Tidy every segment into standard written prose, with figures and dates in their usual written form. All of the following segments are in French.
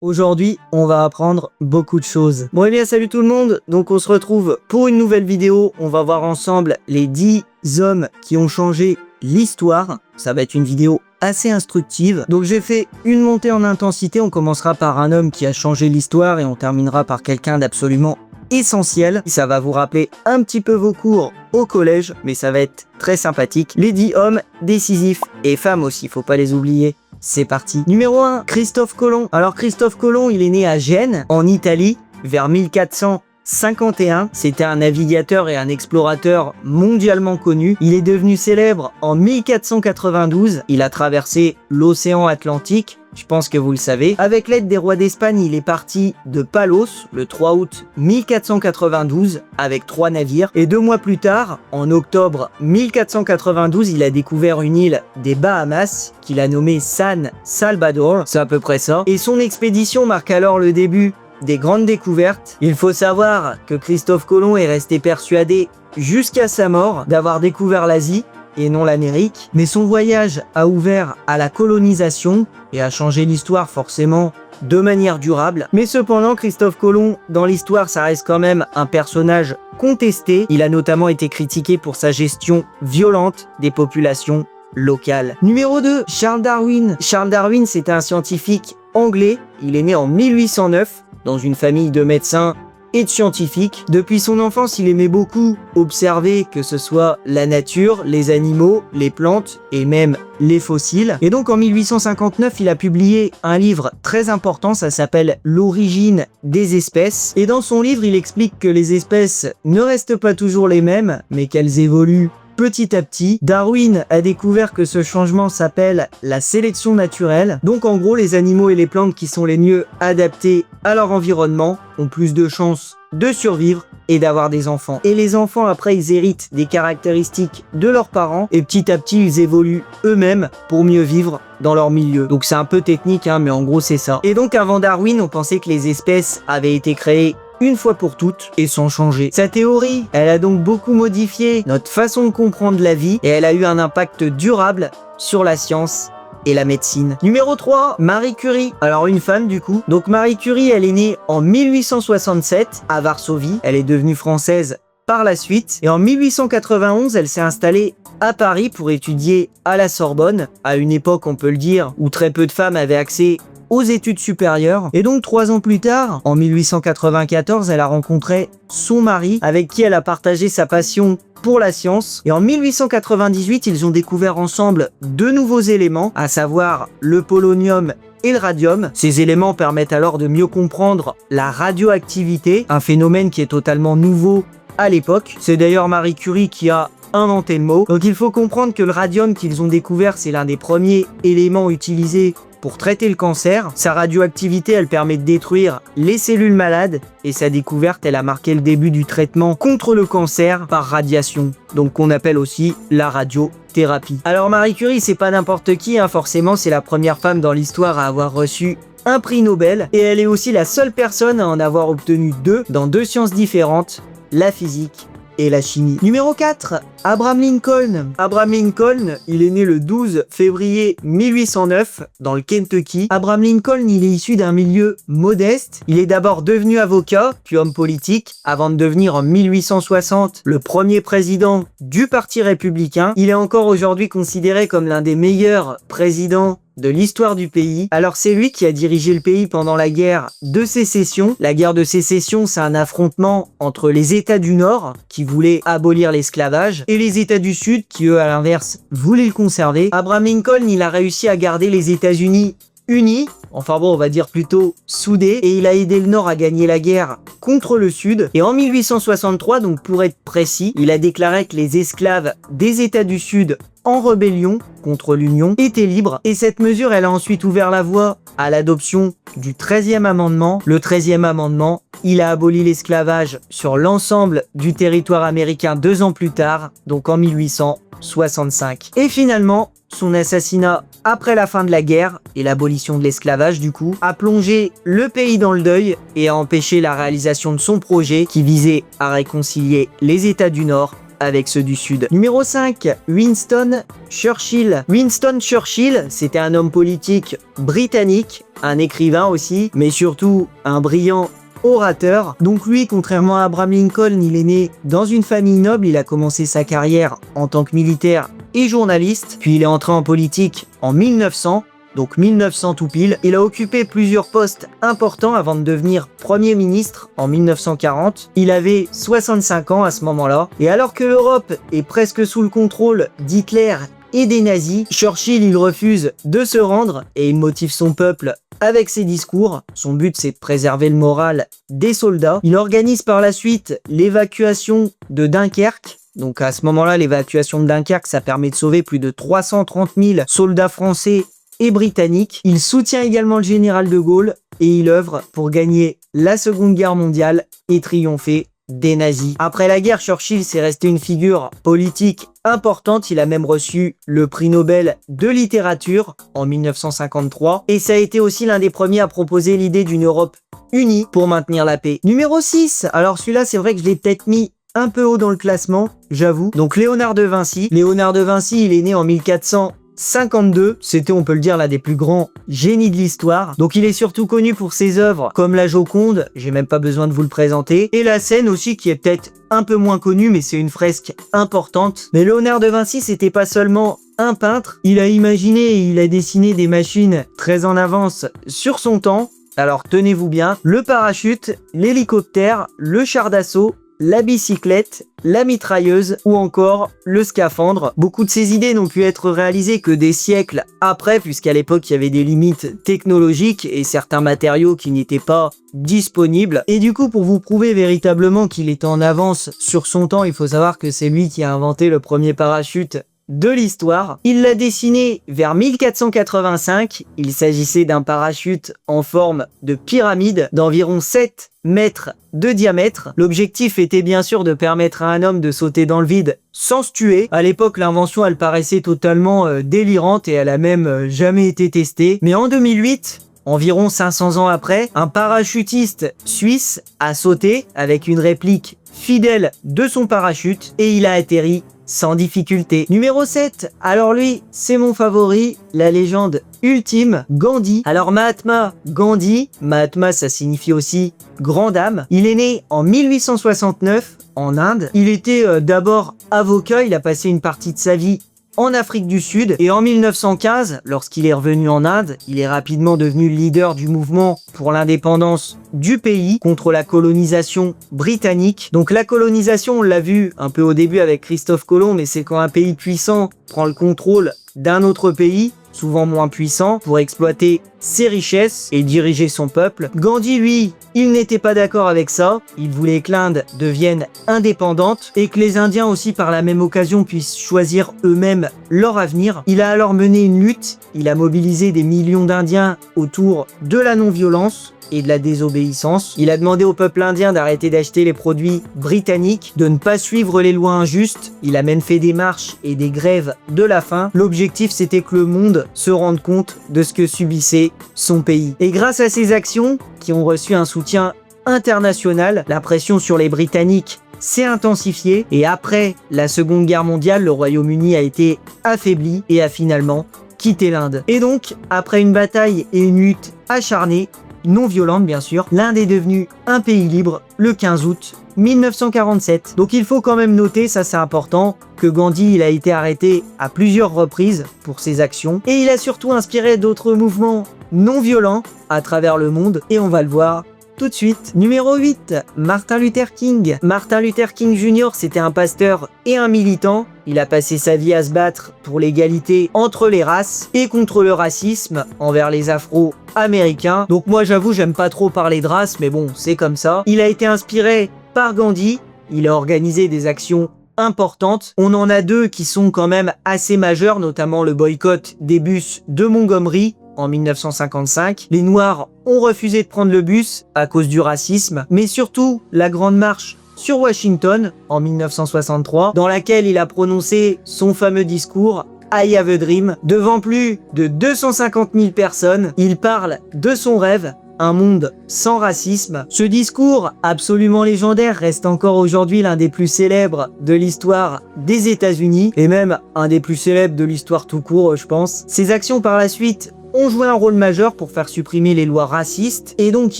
Aujourd'hui, on va apprendre beaucoup de choses. Bon et bien salut tout le monde, donc on se retrouve pour une nouvelle vidéo. On va voir ensemble les 10 hommes qui ont changé l'histoire. Ça va être une vidéo assez instructive. Donc j'ai fait une montée en intensité. On commencera par un homme qui a changé l'histoire et on terminera par quelqu'un d'absolument essentiel. Ça va vous rappeler un petit peu vos cours au collège, mais ça va être très sympathique. Les 10 hommes décisifs et femmes aussi, faut pas les oublier. C'est parti. Numéro 1, Christophe Colomb. Alors Christophe Colomb, il est né à Gênes, en Italie, vers 1451. C'était un navigateur et un explorateur mondialement connu. Il est devenu célèbre en 1492. Il a traversé l'océan Atlantique. Je pense que vous le savez. Avec l'aide des rois d'Espagne, il est parti de Palos le 3 août 1492 avec 3 navires. Et 2 mois plus tard, en octobre 1492, il a découvert une île des Bahamas qu'il a nommée San Salvador. C'est à peu près ça. Et son expédition marque alors le début des grandes découvertes. Il faut savoir que Christophe Colomb est resté persuadé jusqu'à sa mort d'avoir découvert l'Asie et non l'Amérique. Mais son voyage a ouvert à la colonisation et a changé l'histoire forcément de manière durable. Mais cependant, Christophe Colomb, dans l'histoire, ça reste quand même un personnage contesté. Il a notamment été critiqué pour sa gestion violente des populations locales. Numéro 2, Charles Darwin. Charles Darwin, c'était un scientifique anglais. Il est né en 1809 dans une famille de médecins et de scientifiques. Depuis son enfance, il aimait beaucoup observer que ce soit la nature, les animaux, les plantes et même les fossiles. Et donc en 1859, il a publié un livre très important, ça s'appelle L'origine des espèces. Et dans son livre, il explique que les espèces ne restent pas toujours les mêmes, mais qu'elles évoluent petit à petit. Darwin a découvert que ce changement s'appelle la sélection naturelle. Donc en gros, les animaux et les plantes qui sont les mieux adaptés à leur environnement ont plus de chances de survivre et d'avoir des enfants. Et les enfants, après, ils héritent des caractéristiques de leurs parents et petit à petit, ils évoluent eux-mêmes pour mieux vivre dans leur milieu. Donc c'est un peu technique, hein, mais en gros, c'est ça. Et donc avant Darwin, on pensait que les espèces avaient été créées une fois pour toutes et sans changer. Sa théorie, elle a donc beaucoup modifié notre façon de comprendre la vie et elle a eu un impact durable sur la science et la médecine. Numéro 3, Marie Curie. Alors une femme du coup. Donc Marie Curie, elle est née en 1867 à Varsovie. Elle est devenue française par la suite. Et en 1891, elle s'est installée à Paris pour étudier à la Sorbonne, à une époque, on peut le dire, où très peu de femmes avaient accès aux études supérieures. Et donc 3 ans plus tard, en 1894, elle a rencontré son mari avec qui elle a partagé sa passion pour la science. Et en 1898, ils ont découvert ensemble 2 nouveaux éléments, à savoir le polonium et le radium. Ces éléments permettent alors de mieux comprendre la radioactivité, un phénomène qui est totalement nouveau à l'époque. C'est d'ailleurs Marie Curie qui a inventé le mot. Donc il faut comprendre que le radium qu'ils ont découvert, c'est l'un des premiers éléments utilisés pour traiter le cancer. Sa radioactivité, elle permet de détruire les cellules malades et sa découverte, elle a marqué le début du traitement contre le cancer par radiation, donc qu'on appelle aussi la radiothérapie. Alors Marie Curie, c'est pas n'importe qui, hein, forcément, c'est la première femme dans l'histoire à avoir reçu un prix Nobel et elle est aussi la seule personne à en avoir obtenu 2 dans 2 sciences différentes, la physique et la chimie. Numéro 4, Abraham Lincoln. Abraham Lincoln, il est né le 12 février 1809 dans le Kentucky. Abraham Lincoln, il est issu d'un milieu modeste. Il est d'abord devenu avocat, puis homme politique, avant de devenir en 1860 le premier président du Parti républicain. Il est encore aujourd'hui considéré comme l'un des meilleurs présidents de l'histoire du pays. Alors c'est lui qui a dirigé le pays pendant la guerre de sécession. La guerre de sécession, c'est un affrontement entre les États du Nord qui voulaient abolir l'esclavage et les États du Sud qui, eux, à l'inverse, voulaient le conserver. Abraham Lincoln, il a réussi à garder les États-Unis unis, enfin bon, on va dire plutôt soudés, et il a aidé le Nord à gagner la guerre contre le Sud. Et en 1863, donc pour être précis, il a déclaré que les esclaves des États du Sud en rébellion contre l'Union étaient libres. Et cette mesure, elle a ensuite ouvert la voie à l'adoption du 13e amendement. Le 13e amendement, il a aboli l'esclavage sur l'ensemble du territoire américain 2 ans plus tard, donc en 1865. Et finalement, son assassinat après la fin de la guerre et l'abolition de l'esclavage du coup, a plongé le pays dans le deuil et a empêché la réalisation de son projet qui visait à réconcilier les États du Nord avec ceux du Sud. Numéro 5, Winston Churchill. Winston Churchill, c'était un homme politique britannique, un écrivain aussi, mais surtout un brillant orateur. Donc lui, contrairement à Abraham Lincoln, il est né dans une famille noble, il a commencé sa carrière en tant que militaire et journaliste, puis il est entré en politique en 1900, donc 1900 tout pile. Il a occupé plusieurs postes importants avant de devenir Premier ministre en 1940. Il avait 65 ans à ce moment-là, et alors que l'Europe est presque sous le contrôle d'Hitler et des nazis, Churchill il refuse de se rendre et il motive son peuple avec ses discours. Son but c'est de préserver le moral des soldats. Il organise par la suite l'évacuation de Dunkerque. Donc à ce moment-là, l'évacuation de Dunkerque, ça permet de sauver plus de 330 000 soldats français et britanniques. Il soutient également le général de Gaulle et il œuvre pour gagner la Seconde Guerre mondiale et triompher des nazis. Après la guerre, Churchill s'est resté une figure politique importante. Il a même reçu le prix Nobel de littérature en 1953 et ça a été aussi l'un des premiers à proposer l'idée d'une Europe unie pour maintenir la paix. Numéro 6, alors celui-là c'est vrai que je l'ai peut-être mis un peu haut dans le classement, j'avoue. Donc Léonard de Vinci. Léonard de Vinci, il est né en 1452. C'était, on peut le dire, l'un des plus grands génies de l'histoire. Donc il est surtout connu pour ses œuvres comme la Joconde, j'ai même pas besoin de vous le présenter, et la Seine aussi, qui est peut-être un peu moins connue, mais c'est une fresque importante. Mais Léonard de Vinci, c'était pas seulement un peintre, il a imaginé et il a dessiné des machines très en avance sur son temps. Alors tenez-vous bien, le parachute, l'hélicoptère, le char d'assaut, la bicyclette, la mitrailleuse ou encore le scaphandre. Beaucoup de ces idées n'ont pu être réalisées que des siècles après, puisqu'à l'époque il y avait des limites technologiques et certains matériaux qui n'étaient pas disponibles. Et du coup, pour vous prouver véritablement qu'il était en avance sur son temps, il faut savoir que c'est lui qui a inventé le premier parachute de l'histoire. Il l'a dessiné vers 1485. Il s'agissait d'un parachute en forme de pyramide d'environ 7 mètres de diamètre. L'objectif était bien sûr de permettre à un homme de sauter dans le vide sans se tuer. À l'époque, l'invention, elle paraissait totalement délirante et elle a même jamais été testée. Mais en 2008, environ 500 ans après, un parachutiste suisse a sauté avec une réplique fidèle de son parachute et il a atterri sans difficulté. Numéro 7, alors lui, c'est mon favori, la légende ultime, Gandhi. Alors Mahatma Gandhi, Mahatma ça signifie aussi grande âme. Il est né en 1869 en Inde. Il était d'abord avocat, il a passé une partie de sa vie en Afrique du Sud et en 1915, lorsqu'il est revenu en Inde, il est rapidement devenu le leader du mouvement pour l'indépendance du pays contre la colonisation britannique. Donc la colonisation, on l'a vu un peu au début avec Christophe Colomb, mais c'est quand un pays puissant prend le contrôle d'un autre pays, souvent moins puissant, pour exploiter ses richesses et diriger son peuple. Gandhi, lui, il n'était pas d'accord avec ça. Il voulait que l'Inde devienne indépendante et que les Indiens aussi, par la même occasion, puissent choisir eux-mêmes leur avenir. Il a alors mené une lutte. Il a mobilisé des millions d'Indiens autour de la non-violence et de la désobéissance. Il a demandé au peuple indien d'arrêter d'acheter les produits britanniques, de ne pas suivre les lois injustes. Il a même fait des marches et des grèves de la faim. L'objectif, c'était que le monde se rende compte de ce que subissait son pays. Et grâce à ces actions, qui ont reçu un soutien international, la pression sur les Britanniques s'est intensifiée et après la Seconde Guerre mondiale, le Royaume-Uni a été affaibli et a finalement quitté l'Inde. Et donc, après une bataille et une lutte acharnée, non violente bien sûr, l'Inde est devenue un pays libre le 15 août 1947. Donc il faut quand même noter, ça c'est important, que Gandhi il a été arrêté à plusieurs reprises pour ses actions et il a surtout inspiré d'autres mouvements non violents à travers le monde et on va le voir tout de suite. Numéro 8, Martin Luther King. Martin Luther King Jr. c'était un pasteur et un militant. Il a passé sa vie à se battre pour l'égalité entre les races et contre le racisme envers les Afro-Américains. Donc moi j'avoue j'aime pas trop parler de race, mais bon c'est comme ça. Il a été inspiré par Gandhi. Il a organisé des actions importantes. On en a deux qui sont quand même assez majeures, notamment le boycott des bus de Montgomery en 1955. Les Noirs ont refusé de prendre le bus à cause du racisme, mais surtout la Grande Marche sur Washington en 1963, dans laquelle il a prononcé son fameux discours I have a dream devant plus de 250 000 personnes. Il parle de son rêve un monde sans racisme. Ce discours absolument légendaire reste encore aujourd'hui l'un des plus célèbres de l'histoire des États-Unis et même un des plus célèbres de l'histoire tout court, je pense. Ses actions par la suite ont joué un rôle majeur pour faire supprimer les lois racistes et donc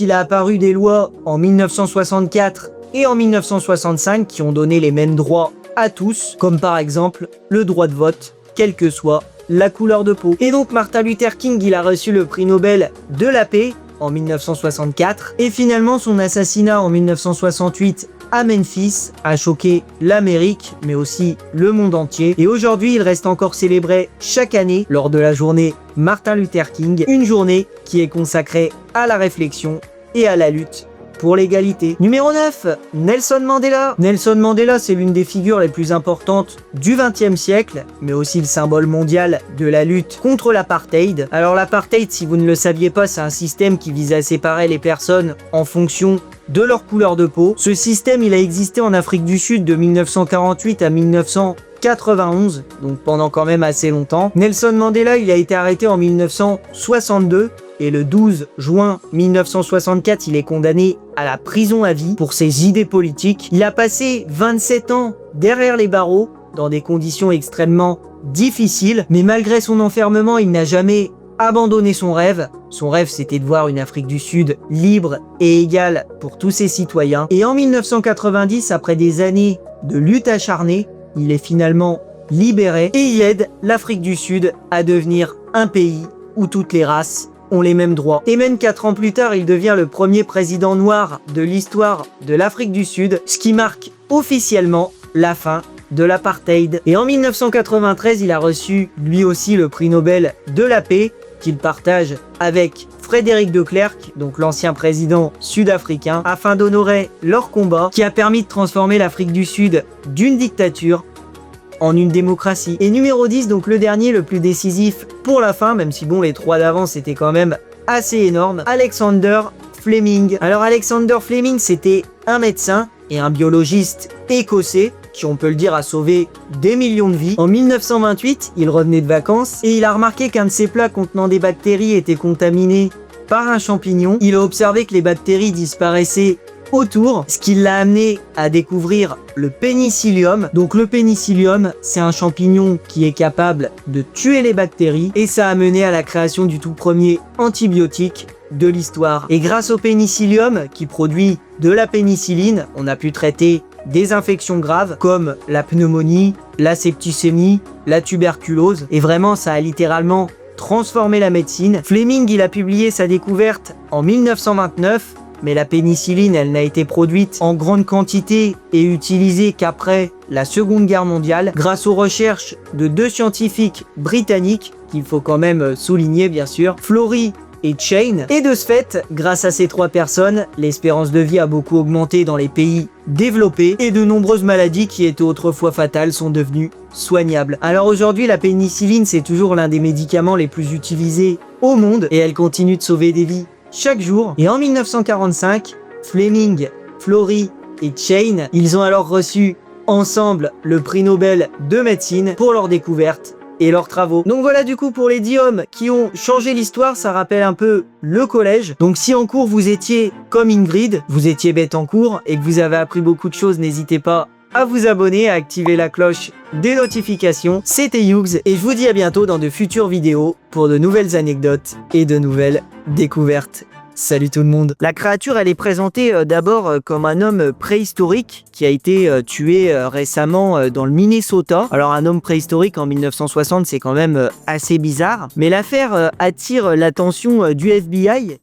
il a apparu des lois en 1964 et en 1965 qui ont donné les mêmes droits à tous, comme par exemple le droit de vote, quelle que soit la couleur de peau. Et donc Martin Luther King, il a reçu le prix Nobel de la paix en 1964 et finalement son assassinat en 1968 à Memphis a choqué l'Amérique mais aussi le monde entier et aujourd'hui il reste encore célébré chaque année lors de la journée Martin Luther King, une journée qui est consacrée à la réflexion et à la lutte pour l'égalité. Numéro 9, Nelson Mandela. Nelson Mandela, c'est l'une des figures les plus importantes du XXe siècle, mais aussi le symbole mondial de la lutte contre l'apartheid. Alors l'apartheid, si vous ne le saviez pas, c'est un système qui vise à séparer les personnes en fonction de leur couleur de peau. Ce système, il a existé en Afrique du Sud de 1948 à 1991, donc pendant quand même assez longtemps. Nelson Mandela, il a été arrêté en 1962 et le 12 juin 1964, il est condamné à la prison à vie pour ses idées politiques. Il a passé 27 ans derrière les barreaux dans des conditions extrêmement difficiles, mais malgré son enfermement, il n'a jamais abandonné son rêve. Son rêve, c'était de voir une Afrique du Sud libre et égale pour tous ses citoyens. Et en 1990, après des années de lutte acharnée, il est finalement libéré et il aide l'Afrique du Sud à devenir un pays où toutes les races ont les mêmes droits. Et même 4 ans plus tard, il devient le premier président noir de l'histoire de l'Afrique du Sud, ce qui marque officiellement la fin de l'apartheid. Et en 1993, il a reçu lui aussi le prix Nobel de la paix qu'il partage avec Frédéric de Klerk, donc l'ancien président sud-africain, afin d'honorer leur combat qui a permis de transformer l'Afrique du Sud d'une dictature en une démocratie. Et numéro 10, donc le dernier, le plus décisif pour la fin, même si bon, les 3 d'avant c'était quand même assez énorme, Alexander Fleming. Alors Alexander Fleming, c'était un médecin et un biologiste écossais qui, on peut le dire, a sauvé des millions de vies. En 1928, il revenait de vacances et il a remarqué qu'un de ses plats contenant des bactéries était contaminé par un champignon. Il a observé que les bactéries disparaissaient autour, ce qui l'a amené à découvrir le pénicillium. Donc le pénicillium, c'est un champignon qui est capable de tuer les bactéries et ça a mené à la création du tout premier antibiotique de l'histoire. Et grâce au pénicillium, qui produit de la pénicilline, on a pu traiter des infections graves comme la pneumonie, la septicémie, la tuberculose. Et vraiment, ça a littéralement transformé la médecine. Fleming, il a publié sa découverte en 1929, mais la pénicilline, elle n'a été produite en grande quantité et utilisée qu'après la Seconde Guerre mondiale, grâce aux recherches de 2 scientifiques britanniques, qu'il faut quand même souligner bien sûr, Florey et Chain. Et de ce fait, grâce à ces 3 personnes, l'espérance de vie a beaucoup augmenté dans les pays développés et de nombreuses maladies qui étaient autrefois fatales sont devenues soignables. Alors aujourd'hui, la pénicilline, c'est toujours l'un des médicaments les plus utilisés au monde et elle continue de sauver des vies chaque jour. Et en 1945, Fleming, Florey et Chain, ils ont alors reçu ensemble le prix Nobel de médecine pour leur découverte et leurs travaux. Donc voilà du coup pour les 10 hommes qui ont changé l'histoire, ça rappelle un peu le collège. Donc si en cours vous étiez comme Ingrid, vous étiez bête en cours et que vous avez appris beaucoup de choses, n'hésitez pas à vous abonner, à activer la cloche des notifications. C'était Hughes et je vous dis à bientôt dans de futures vidéos pour de nouvelles anecdotes et de nouvelles découvertes. Salut tout le monde. La créature, elle est présentée d'abord comme un homme préhistorique qui a été tué récemment dans le Minnesota. Alors un homme préhistorique en 1960, c'est quand même assez bizarre. Mais l'affaire attire l'attention du FBI